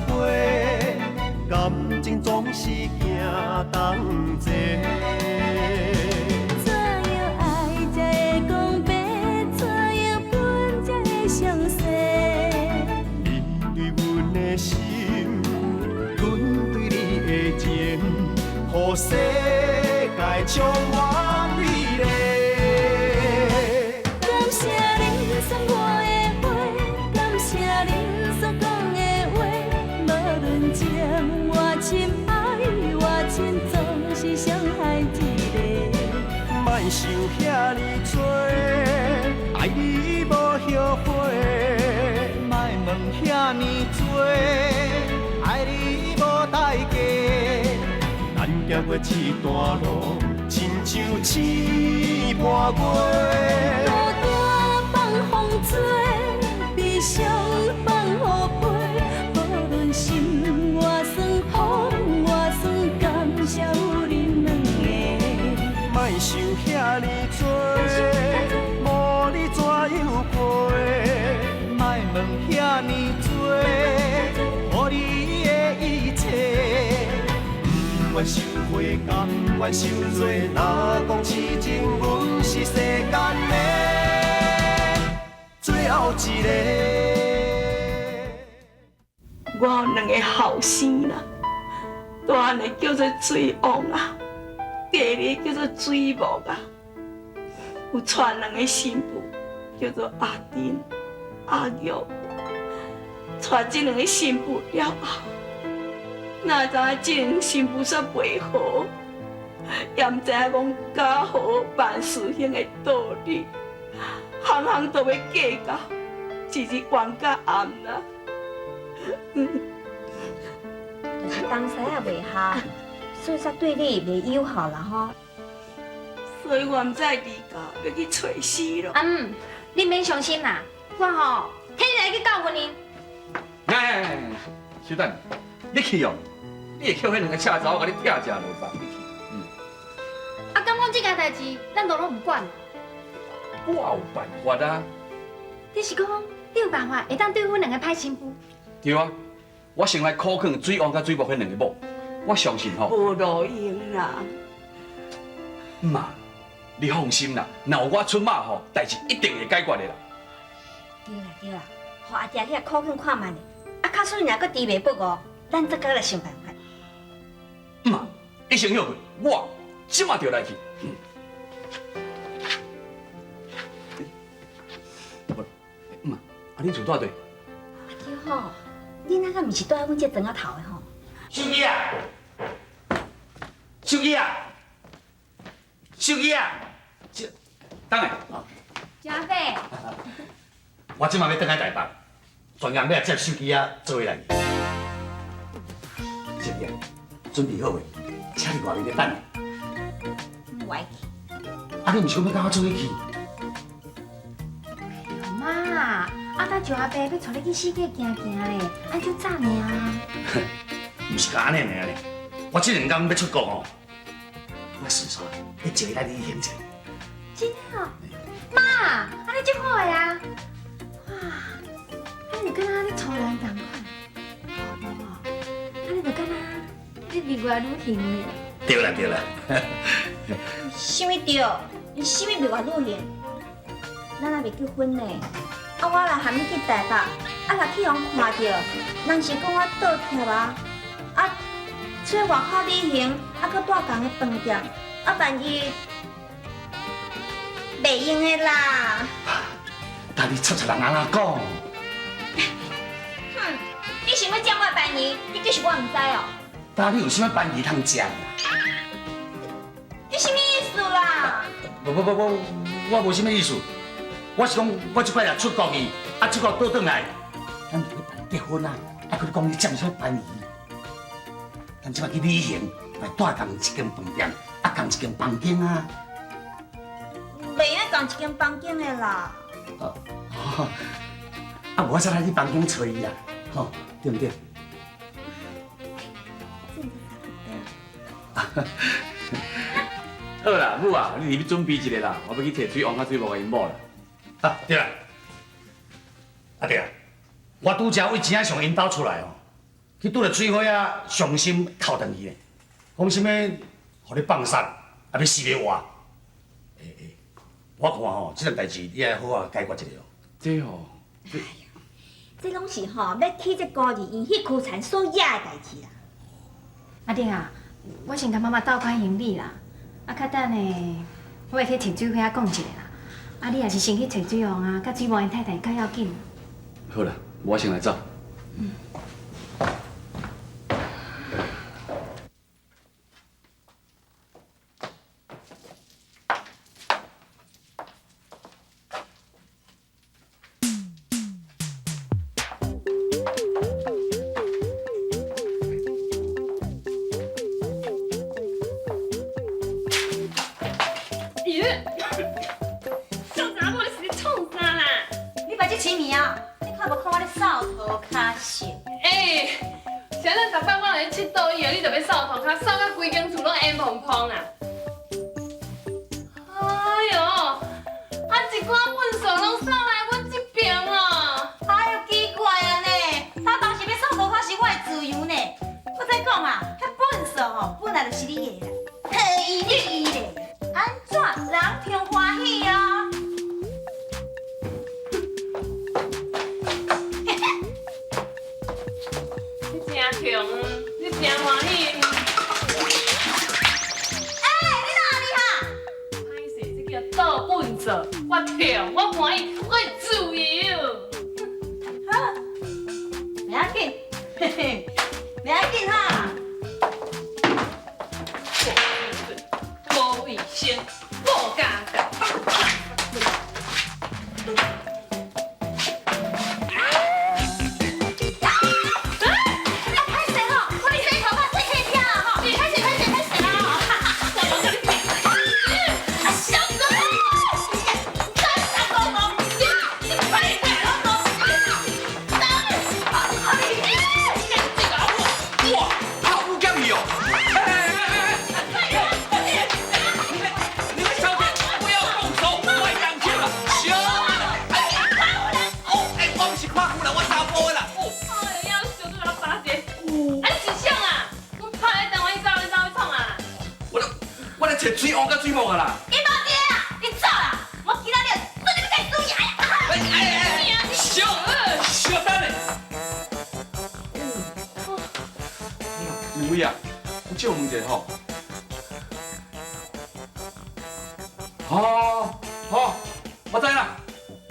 花，感情总是行同齐。怎样爱才会讲白？怎样分才会详细？你对阮的心，阮对你的情，予世界充满美丽。感谢恁送我的花，感谢恁所讲的话，无论情我深爱我深，总是伤害一个。莫想遐尼多，爱你无后悔。莫问遐尼多，爱你无代价。咱行过这段路，亲像刺破月。孤单放风吹，悲伤放雨飞。无论心外酸，风外酸，感谢有恁两个。莫想遐尼多，无你怎样陪？莫问遐尼多，予你的一切。不愿收回，甘愿受罪。若讲痴情，阮是世间的最后一个。我有两个后生啦，大汉的叫做水王啊，第二个叫做水木啊。有娶两个新妇，叫做阿珍、阿玉。娶这两个新妇了后，哪知影这两个新妇煞袂好，也毋知影讲家好万事兴的道理，行行都要计较，日日冤甲暗啦。就是当时也袂合，所以才对你袂友好啦吼。所以我毋知离家要去找死咯。你免伤心啦，我吼替你来去教训你。哎，小等，你去哦，你会捡迄两个车走，甲你拆食落吧，你去。啊，敢讲这件代志，咱都拢唔管。我有办法啊。你是讲你有办法会当对付两个歹媳妇？对啊，我先来考劝水王甲水木迄两个某，我相信吼。无路用啦。妈，你放心啦，若有我出马吼，代志一定会解决的啦。对啦，互阿爹遐考劝看卖咧。啊，假使若搁迟袂报哦，咱再搁来想办法。妈，一声休困，我即马就来去。妈，啊，恁厝住对？阿爹吼，你那个毋是住喺阮这庄仔头的吼？手机啊！手机啊！手机啊！等下，嘉飞，我即马要转来台北，专业要接手机啊，做回来。手机啊，准备好未？请你外面咧等。我爱去。啊，你毋是讲要跟我做伙去？妈，啊，等石阿伯要带你去世界行行咧，按就早呢啊。毋是讲安尼尔咧，我这2天要出国哦，我顺便要坐来旅行者。真的哦，妈，啊你真好呀！哇，啊你敢若咧初恋同款，好无？啊你就敢若你离外旅行咧？对啦对啦，啥物对？你啥物离外旅行？咱还未结婚呢，啊我来含你去台北，啊若去互看到，人是讲我倒贴啊，啊出外口旅行，啊搁住同个饭店，啊万一。袂用的啦！但你插人安怎讲？哼，你想要占我便宜，你就是我唔知哦。但你有啥物便宜通占？你什么意思啦？不，我无啥物意思。我是讲，我即摆也出国去，啊，出国倒转来，咱就要办结婚啊！啊，佮你讲你占啥物便宜？咱即摆去旅行，来住共一间饭店，啊，共一间房间啊。袂用共一间房间的啦。啊，我再来你房间找伊啦，吼，对不对？好啦，母啊，你入去准备一个啦，我要去摕水王甲水木的因某啦。啊，对啦，我拄则为钱仔上因兜出来哦，去拄着水花啊，伤心哭断去咧，讲什么，互你放杀，啊要死要活。我看吼，这件代志你要好好解决一下哦。这哦，这拢是吼要去这孤儿院迄区田所惹的代志啦。阿丁啊，我先甲妈妈倒款行李啦，啊，较等呢，我会去找水花讲一下啦。啊，你也是先去找水王啊，甲水王因太太较要紧。好啦，我先来走。小查某，你是咧创啥啦？你把这起名啊，你看无看我咧扫涂骹色？现在逐摆我来佚佗以后，你就要扫涂骹，扫到规间厝拢烟蓬蓬啊！哎哟，啊一寡粪扫拢扫来阮这边啊！哎呦，奇怪啊呢！他当时要扫涂骹是我的自由呢。我再讲啊，迄粪扫吼，本来就是你的啦。嘿，你咧，安怎人听欢喜啊？你真强，你真欢喜。你哪里哈？歹势，这叫倒粪扫，我跳，我欢喜，我会自由。好，袂要紧，嘿嘿，袂要紧哈。无卫生，无家教。歹势吼，我你洗头发洗起听啊吼，歹势啦吼，啊小哥，三公公，你快点咯，哇，好不讲理哦！你们小姐不要动手，我养去了，行。哦，哎，我不是夸父了，我查甫啦。哎呀，小都要打劫！哎，你是啥啊？我拍在等我，你走去创啊？我来找水王甲水某啊啦。你无爹啊，你走啦，我今仔日做你要甲你输赢呀！小等咧。两位啊，我借问一下吼。好，我知啦。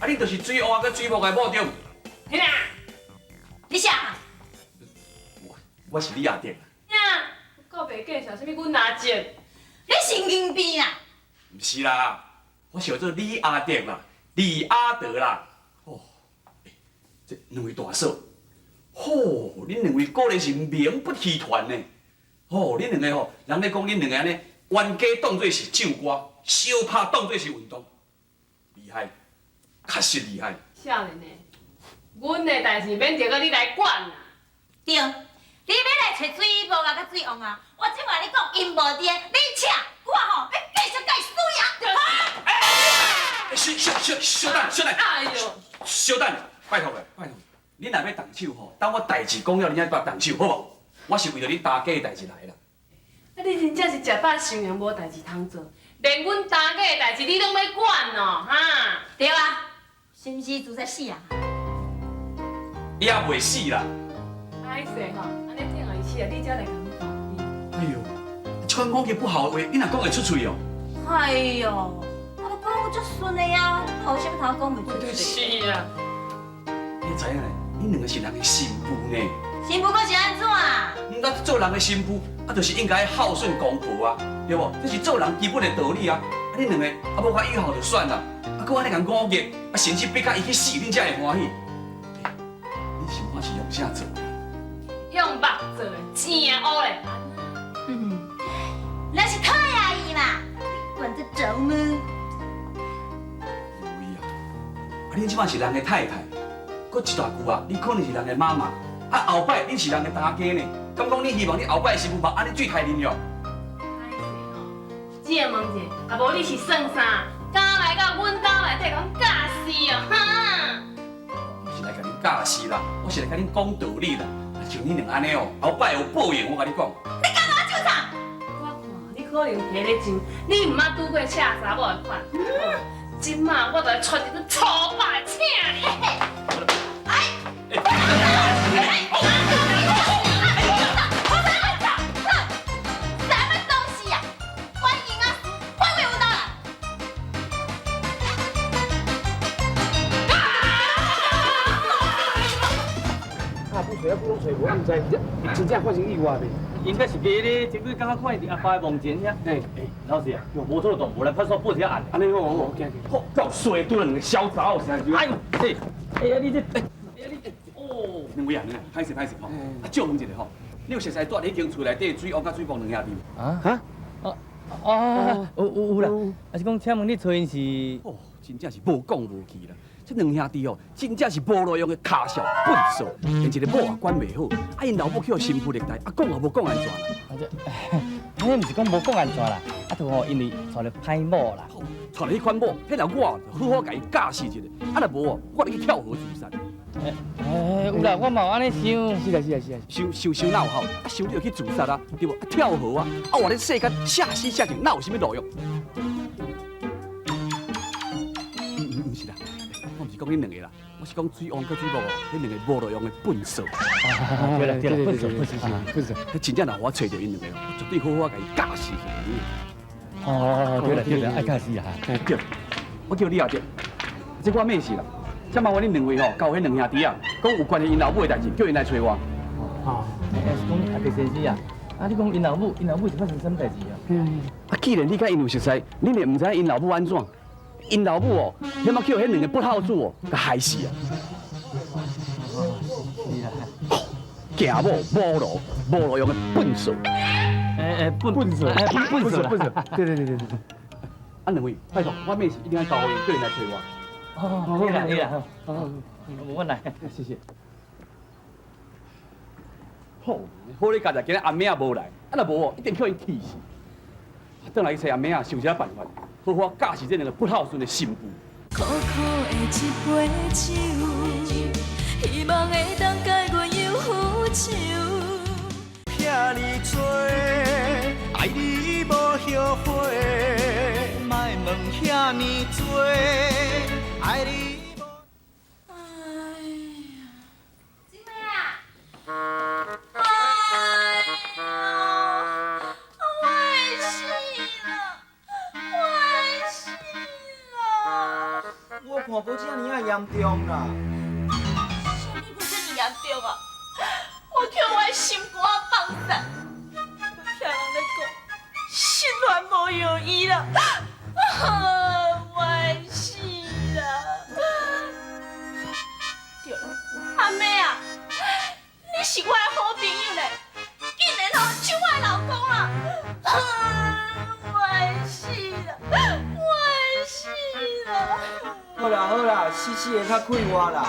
啊，你就是水王甲水某的某对。嘿啦，你啥？我是李阿弟。呀，告白介绍什么阮阿姐？你神经病啊！唔是啦，我是叫做李阿弟啦，李阿德啦。哦，这两位大嫂，恁两位果然是名不虚传呢。恁两个人咧讲恁两个安尼，冤家当作是唱歌，相拍当作是运动，厉害，确实厉害。少年的，阮的代志免着搁你来管啦。对，你要来找水某啊，甲水王啊，我即摆你讲因无爹，你请我吼要继续甲伊输赢。小等，哎呦，小等，拜托咧，恁若要动手吼，等我代志讲了，恁才动手，好无？我是为着恁大家的代志来啦。啊，你真正是食饱想养无代志通做，连阮大家的代志你拢要管哦，哈？对啊，是毋是自在死啊？也袂死啦。歹势吼，安尼听伊死啊，你才来讲道理。哎呦，这款讲句不好的话，你若讲会出嘴哦。哎呦，我都讲我足顺的呀，我有啥物通讲袂出嘴？是啊，你知影咧，恁两个是人的新妇呢。新妇佫是安怎？咱做人的新妇，就是应该孝顺公婆啊，对无？这是做人基本的道理啊。恁两个无法以后就算啦，佫安尼共误解，甚至逼甲伊去死，恁才会欢喜。你想看是用啥做？用目做的，正乌嘞。那是讨厌伊嘛，你管这走吗？有伊啊，恁即摆是人的太太，佫一大句啊，你可能是人的妈妈。后摆恁是人的大家呢，敢讲你希望你后摆的媳妇嘛安尼最太恁了？歹势吼，借问者，啊无你是算啥？敢来到阮兜内底讲假死哦，哈！我是来甲恁教示啦，我是来甲恁讲道理啦。像你两安尼哦，后摆有报应，我甲你讲。我看你可能摕咧上，你毋捌拄过赤查某的款。今嘛我就来传一个粗暴的请你。什么东西呀？欢迎啊，欢迎我的。啊，不吹啊，不拢吹，我唔知，真正发生意外袂？应该是假咧，前几刚刚看见阿爸的梦前呀。哎，老师啊，无错动，无来派出所报一下案。安尼好，好，好，够衰，拄了两个小查某生。哎呦，哎呀，你这，哎呀你这，哦，两位啊，歹势歹势吼，借问一下吼，你有熟悉住迄间厝内底水王甲水房两兄弟无？啊？啊，有啦，还是讲请问你找因是？哦，真正是无讲无去啦。这两兄弟哦，真正是无路用的卡小笨手，连一个某也管袂好，啊因老母去互心腹虐待，啊讲也无讲安怎啦。啊这，迄毋是讲无讲安怎啦，啊，就吼因为娶了歹某啦。娶了迄款某，迄若我就好好甲伊教示一下，啊若无哦，我就去跳河自杀。有啦，我嘛有安尼想。是啊，想哪有好？啊想你就去自杀啊，对无？啊跳河啊，啊活咧世间写死写情，哪有啥物路用？唔是啦。我唔是讲恁两个啦，我是讲水王佮水某哦，迄两个无路用的笨手。对啦，笨手。迄真正若我找着因两个哦，我绝对好好甲伊教示下。哦，对啦，爱教示啊。对，我叫你阿爹，这我咩事啦？这麻烦恁两位吼，交迄两兄弟啊，讲有关系因老母的代志，叫因来找我。是讲阿伯先生啊，啊，你讲因老母是发生什么代志啊？啊，既然你甲因有熟悉，恁也唔知因老母安怎？因老母哦，险要叫迄两个不孝子哦，甲害死啊！是啊，行某无路用的笨手。笨手，对。啊，两位，拜托，我咩事一定要交互因，叫因来找我。哦，对啦，无问题，谢谢。好，好你家在今日阿妹也无来，啊若无哦，一定叫因气死。转来去找阿妹啊，想啥办法，好好教示这两个不孝顺的媳妇。苦苦的一杯酒，希望会当解阮忧愁。骗你做，爱你无后悔，莫问遐尼多，爱你无。金妹啊！哎呀，我会死了，我会死了！我看无这尼啊严重啦。什么不这么严重啊？我叫我的心肝放散，我听人咧讲，心乱无药医啦，我会死啦！对了，阿妹啊，你是我的好朋友咧，竟然吼抢我的老公啦！我会死啦！我会死啦！好啦，死的较快活啦。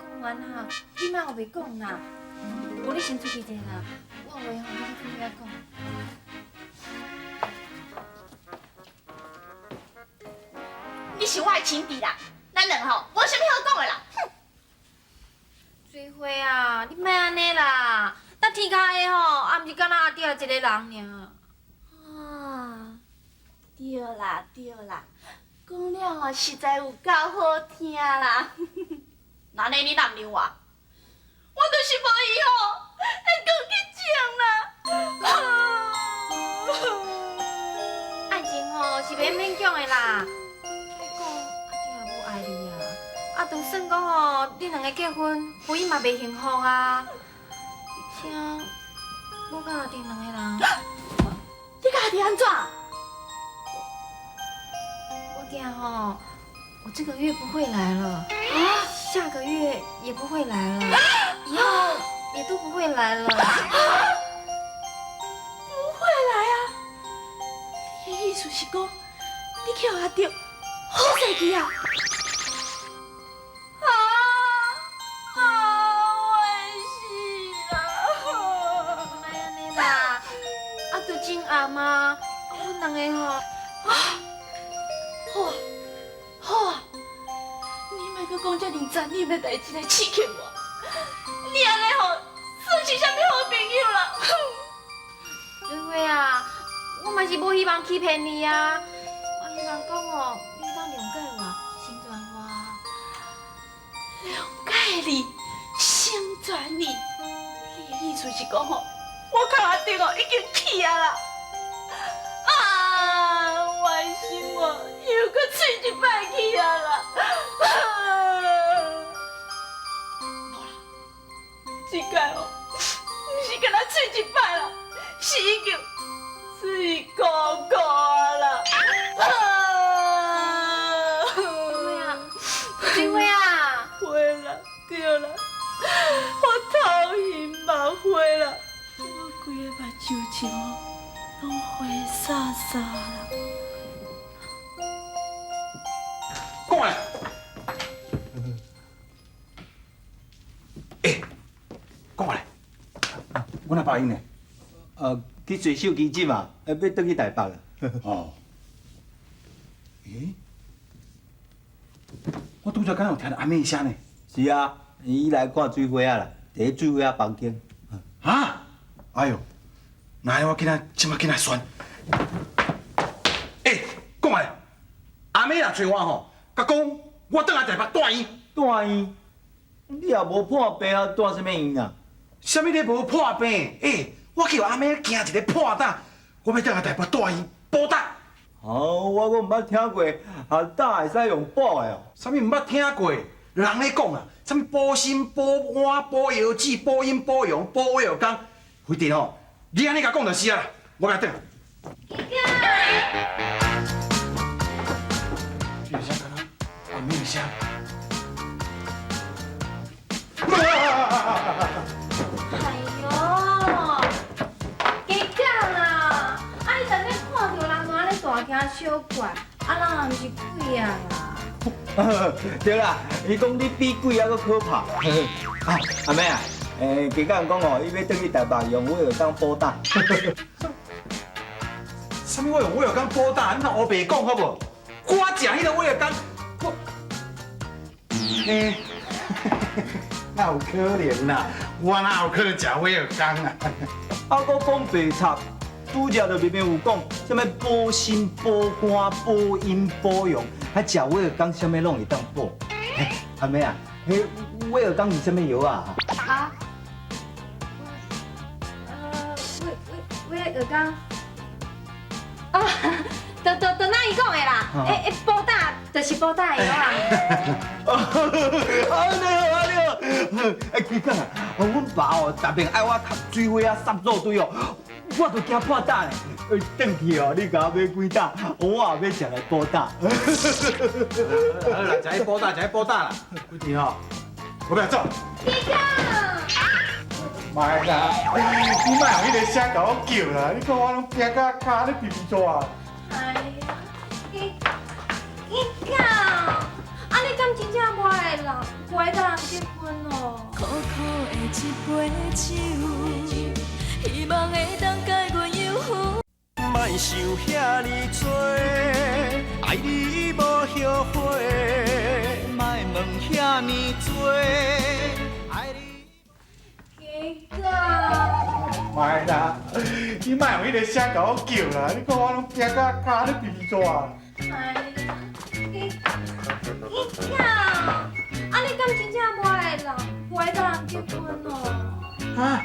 讲完啦，你莫后袂讲啦。无你先出去者啦，我有话吼，你去跟遐讲。你是我的亲弟啦，咱两吼无啥物好讲的啦。哼！水花啊，你莫安尼啦，咱天下的吼，也毋是敢若阿爹一个人尔。啊，对啦，讲了吼实在有够好听啦。那呢你难留我？我就是无伊吼，会讲去讲啦。爱情吼是免勉强的啦。再讲阿爹也无爱你啊，啊，就算讲吼，你两个结婚，婚姻嘛袂幸福啊。而且我甲阿爹两个人，你家己安怎？我爹吼，我这个月不会来了，下个月也不会来了，以后也都不会来了。不会来啊！你的意思是讲，你去阿爹好势去啊？我会死啦！莫安尼啦，啊，就真暗啊，阮两个吼，好啊，你莫搁讲遮尔残忍的代志来刺激我。你安尼吼，算是啥物好朋友啦。水花啊，我嘛是无希望欺骗你啊，我希望讲哦，你当谅解我，成全我。谅解你，成全你，你的意思是讲吼，我脚顶哦已经起啊啦。啊，我的心哦又搁碎一摆去啊啦。无啦，这届哦，不是敢若碎一摆啦，是已经碎糊糊啦。水花啊，会啦，对啦，我头晕目花啦，我规个目睭前哦，拢灰洒洒啦。讲来，讲来，我哪把因呢？去做手机机嘛，要转去台北啦。哦，我拄则敢有听到阿妹的声呢。是啊，伊来看水花啊啦，伫水花房间。啊！哎呦，那我即马紧来选。讲来，阿妹若找我吼，甲讲我倒来台北带伊。带伊？你也无破病啊，带什么医啊？啥物你无破病？我叫阿妹惊一个破胆，我要倒来台北带伊补胆。哦，我阁毋捌听过，胆会使用补的哦。啥物毋捌听过？人咧讲啊，啥物补心、补肝、补腰子、补阴、补阳、补胃肝，非得吼，你安尼甲讲就是啊，我甲转。这声敢若阿妹的声。哎呦，加减啦！啊，你昨天看到人安尼大惊小怪，人也毋是鬼啊啦。对啦，伊讲你比鬼还阁可怕。阿妹啊，加减讲哦，伊要转去台北用威尔刚补胆。啥物我用威尔刚补胆？你若黑白讲好无？我食迄个威尔刚，哪有可能啦？我哪有可能食威尔刚啊？啊，搁讲白插，拄则就明明有讲，什么补心、补肝、补阴、补阳，还食威尔刚，什么拢会当补。阿妹啊，迄威尔刚是什么药啊？啊？威尔刚。哦，就那伊讲的啦，补胆就是补胆的药啊。你好，其实啊，阮爸哦，逐遍爱我读水花啊、杀肉堆哦，我都惊破胆的。转去哦，你甲我买几担，我也要食来补胆。好啦，食去补胆，食去补胆啦。几天吼，我要走。妈啦，你莫用迄个声甲我叫啦！你看我拢惊甲脚咧皮皮抓。哎呀，你讲，啊你敢真正无爱人，不爱甲人结婚哦？苦苦的一杯酒，希望会当解阮忧郁。莫想遐尼多，爱你无后悔，莫问遐尼多，爱你。妈啦，你莫用迄个声甲我叫啦！你看我拢惊甲脚咧皮皮抓。哎呀，你讲，啊你敢真正无爱人，不爱甲人结婚哦？啊？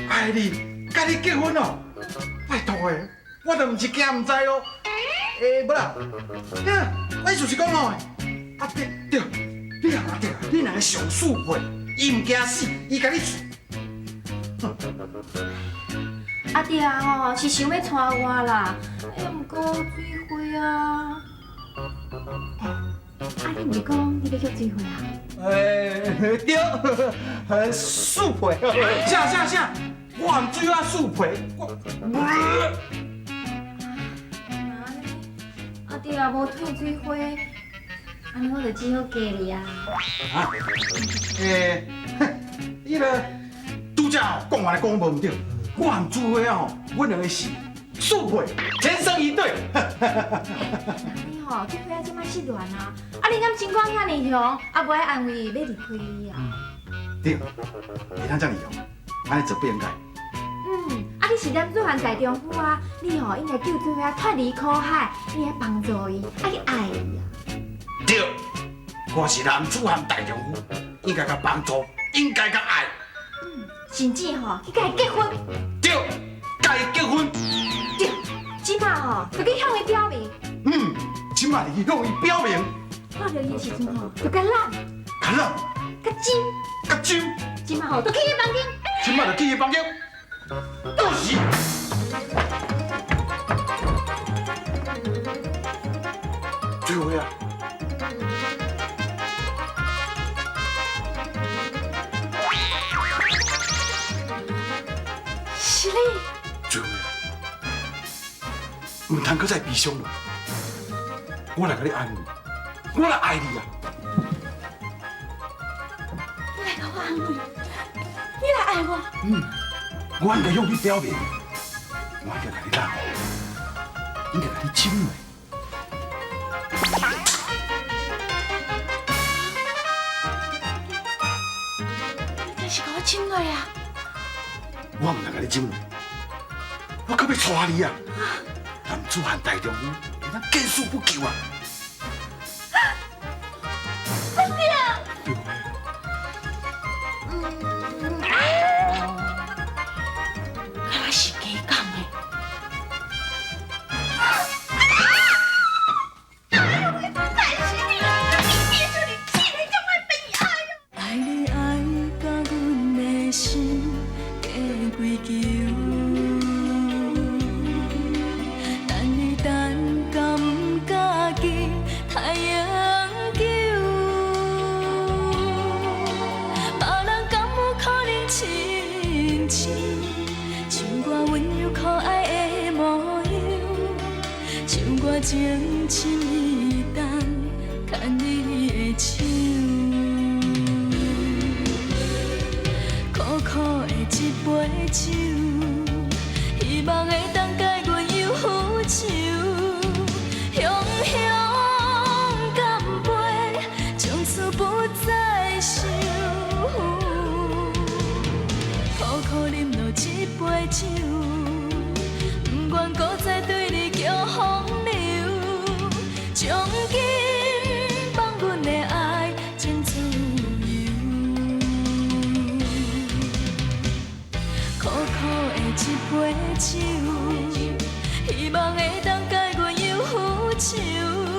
爱你，甲你结婚哦？拜托诶，我都毋是惊毋知哦。无啦，我意思是讲哦，啊对，你两个上速配，伊毋惊死，伊甲你。啊对啊吼，是想要娶我啦，毋过水花啊，你毋是讲你要叫水花啊？对，速配。啥？我含水啊速配，啊对啊，无退水花，安尼我就只好嫁你啊。迄个拄则哦，讲话来讲无毋对，我含水花哦，阮两个是速配，天生一对。你吼，水花即摆失恋啊，啊你敢情况遐尼凶，啊无爱安慰伊要离开你啊？对，会当这样用，安尼做不应该。啊，你是念做汉大丈夫啊，你吼应该救做伙脱离苦海，你来帮助伊，爱去爱伊啊。对，我是男子汉大丈夫，应该甲帮助，应该甲爱。甚至吼去甲伊结婚。对，甲伊结婚。对，即马吼就去向伊表明。即马你向伊表明。看到伊的时阵吼，就甲咱、甲咱、甲金、甲金，即马吼就去伊房间。即马就去伊房间。倒是。最后啊。是你。最后啊，唔通搁再悲伤了。我来甲你安慰，我来爱你啊！你来甲我安慰，你来爱我。我应该向你表明，我应该甲你让，应该甲你亲的。你真是甲我亲落啊！我唔通甲你亲的，我可要娶你啊！男子汉大丈夫，会当见死不救啊！敢是假讲的？爱你爱甲阮的心加归球，等你等甲毋敢记太阳球，别人敢有可能亲像像我温柔可爱的模样，像我情深意重牵你的手。苦苦的一杯酒，希望会当解阮忧愁。雄雄干杯，从此不再想。苦苦饮落一杯酒，不愿搁再对你叫风流。从今放阮的爱真自由。苦苦的一杯酒，希望会当解阮忧愁。